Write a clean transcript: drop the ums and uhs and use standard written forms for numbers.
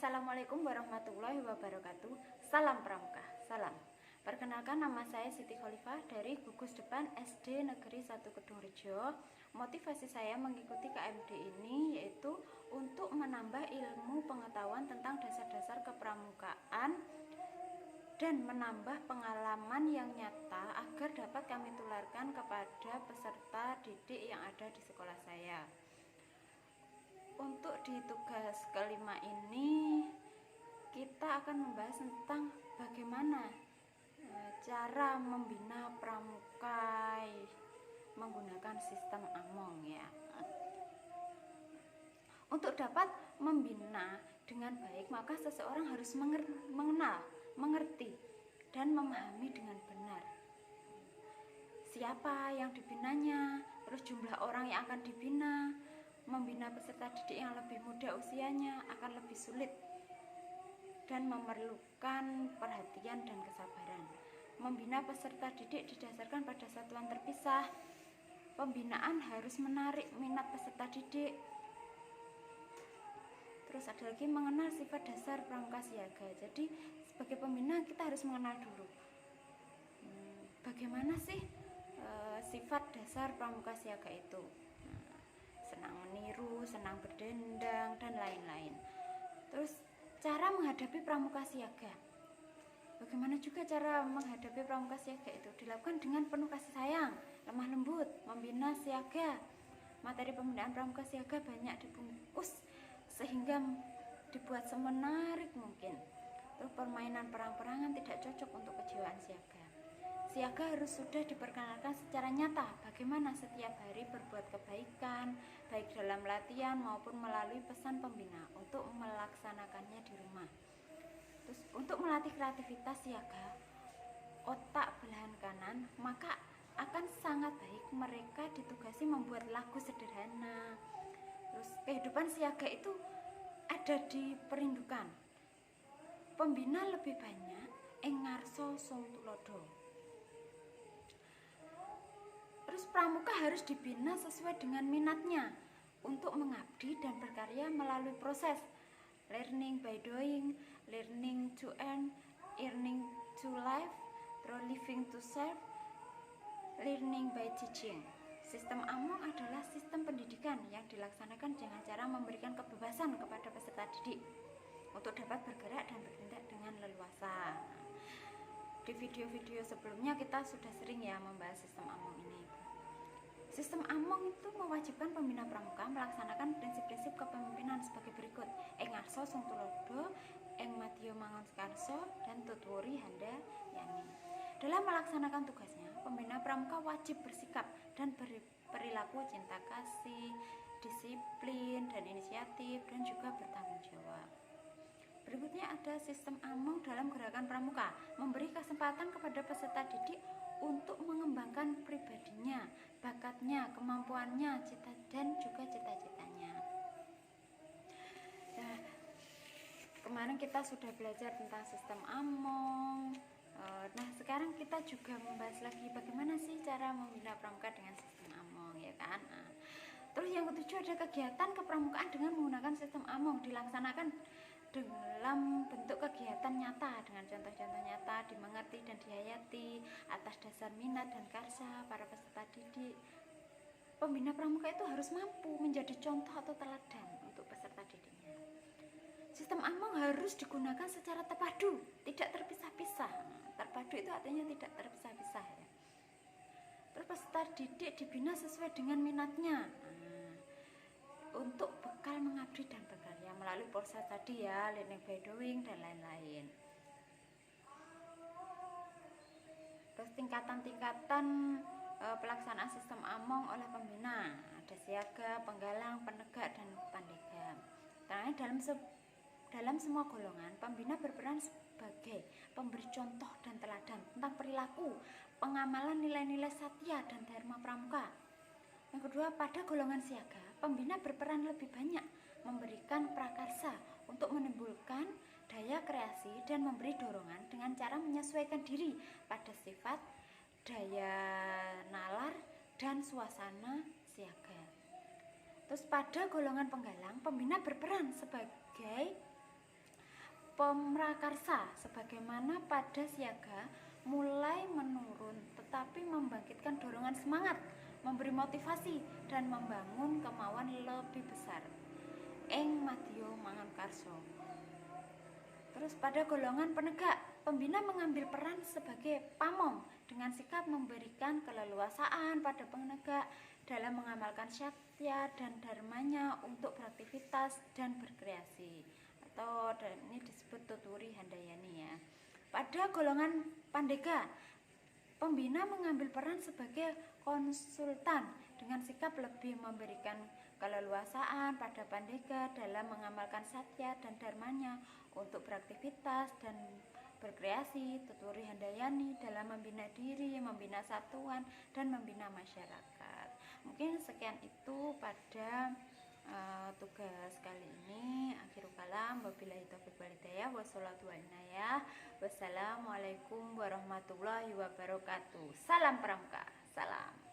Assalamualaikum warahmatullahi wabarakatuh. Salam Pramuka, salam. Perkenalkan, nama saya Siti Khalifah dari Gugus Depan SD Negeri 1 Kedungrejo. Motivasi saya mengikuti KMD ini yaitu untuk menambah ilmu pengetahuan tentang dasar-dasar kepramukaan dan menambah pengalaman yang nyata agar dapat kami tularkan kepada peserta didik yang ada di sekolah saya. Untuk di tugas kelima ini kita akan membahas tentang bagaimana cara membina pramuka menggunakan sistem Among ya. Untuk dapat membina dengan baik, maka seseorang harus mengenal, mengerti, dan memahami dengan benar siapa yang dibinanya, terus jumlah orang yang akan dibina. Membina peserta didik yang lebih muda usianya akan lebih sulit dan memerlukan perhatian dan kesabaran. Membina peserta didik didasarkan pada satuan terpisah. Pembinaan harus menarik minat peserta didik. Terus ada lagi mengenal sifat dasar pramuka siaga. Jadi sebagai pembina kita harus mengenal dulu bagaimana sih sifat dasar pramuka siaga itu. Senang meniru, senang berdendang, dan lain-lain. Terus cara menghadapi pramuka siaga. Bagaimana juga cara menghadapi pramuka siaga itu? Dilakukan dengan penuh kasih sayang, lemah lembut, membina siaga. Materi pembinaan pramuka siaga banyak dibungkus sehingga dibuat semenarik mungkin. Terus permainan perang-perangan tidak cocok untuk kejiwaan siaga. Siaga harus sudah diperkenalkan secara nyata bagaimana setiap hari berbuat kebaikan, baik dalam latihan maupun melalui pesan pembina untuk melaksanakannya di rumah. Terus untuk melatih kreativitas siaga, otak belahan kanan, maka akan sangat baik mereka ditugasi membuat lagu sederhana. Terus kehidupan siaga itu ada di perindukan. Pembina lebih banyak engarso song tulodo. Terus pramuka harus dibina sesuai dengan minatnya untuk mengabdi dan berkarya melalui proses learning by doing, learning to earn, earning to live, terus living to serve, learning by teaching. Sistem Among adalah sistem pendidikan yang dilaksanakan dengan cara memberikan kebebasan kepada peserta didik untuk dapat bergerak dan bertindak dengan leluasa. Di video-video sebelumnya kita sudah sering ya membahas sistem Among ini. Sistem Among itu mewajibkan pembina pramuka melaksanakan prinsip-prinsip kepemimpinan sebagai berikut: Eng Arso Sung Tulodo, Eng Matio Mangun Skarso, dan Tutwuri Handa Yani. Dalam melaksanakan tugasnya, pembina pramuka wajib bersikap dan berperilaku cinta kasih, disiplin dan inisiatif, dan juga bertanggung jawab. Berikutnya ada sistem Among dalam gerakan pramuka, memberi kesempatan kepada peserta didik untuk mengembangkan pribadinya, bakatnya, kemampuannya, dan juga cita-citanya. Nah, kemarin kita sudah belajar tentang sistem Among. Nah, sekarang kita juga membahas lagi bagaimana sih cara membina pramuka dengan sistem Among, ya kan? Terus yang ketujuh ada kegiatan kepramukaan dengan menggunakan sistem Among dilaksanakan dalam bentuk kegiatan nyata dengan contoh-contoh nyata dimengerti dan dihayati atas dasar minat dan karsa para peserta didik. Pembina pramuka itu harus mampu menjadi contoh atau teladan untuk peserta didiknya. Sistem Among harus digunakan secara terpadu, tidak terpisah-pisah. Terpadu itu artinya tidak terpisah-pisah ya. Terus peserta didik dibina sesuai dengan minatnya. Untuk bekal mengabdi dan berkarya melalui proses tadi ya, learning by doing dan lain-lain. Terus tingkatan-tingkatan pelaksanaan sistem Among oleh pembina, ada siaga, penggalang, penegak, dan pandegam. Karena dalam semua golongan, pembina berperan sebagai pemberi contoh dan teladan tentang perilaku, pengamalan nilai-nilai satya dan dharma pramuka. Yang kedua, pada golongan siaga, pembina berperan lebih banyak memberikan prakarsa untuk menimbulkan daya kreasi dan memberi dorongan dengan cara menyesuaikan diri pada sifat, daya nalar, dan suasana siaga. Terus pada golongan penggalang, pembina berperan sebagai pemrakarsa sebagaimana pada siaga mulai menurun tetapi membangkitkan dorongan semangat, memberi motivasi dan membangun kemauan lebih besar. Ing madya mangankarsa. Terus pada golongan penegak, pembina mengambil peran sebagai pamong dengan sikap memberikan keleluasaan pada penegak dalam mengamalkan satya dan dharmanya untuk beraktivitas dan berkreasi. Atau ini disebut tuturi handayani ya. Pada golongan pandega, pembina mengambil peran sebagai konsultan dengan sikap lebih memberikan keleluasaan pada pandega dalam mengamalkan satya dan dharmanya untuk beraktivitas dan berkreasi, tuturi handayani dalam membina diri, membina satuan, dan membina masyarakat. Mungkin sekian itu pada tugas kali ini. Akhirul kalam, wabillahi taufiq wal hidayah, wassalatu wainayah. Wassalamualaikum warahmatullahi wabarakatuh. Salam Pramuka. Salam.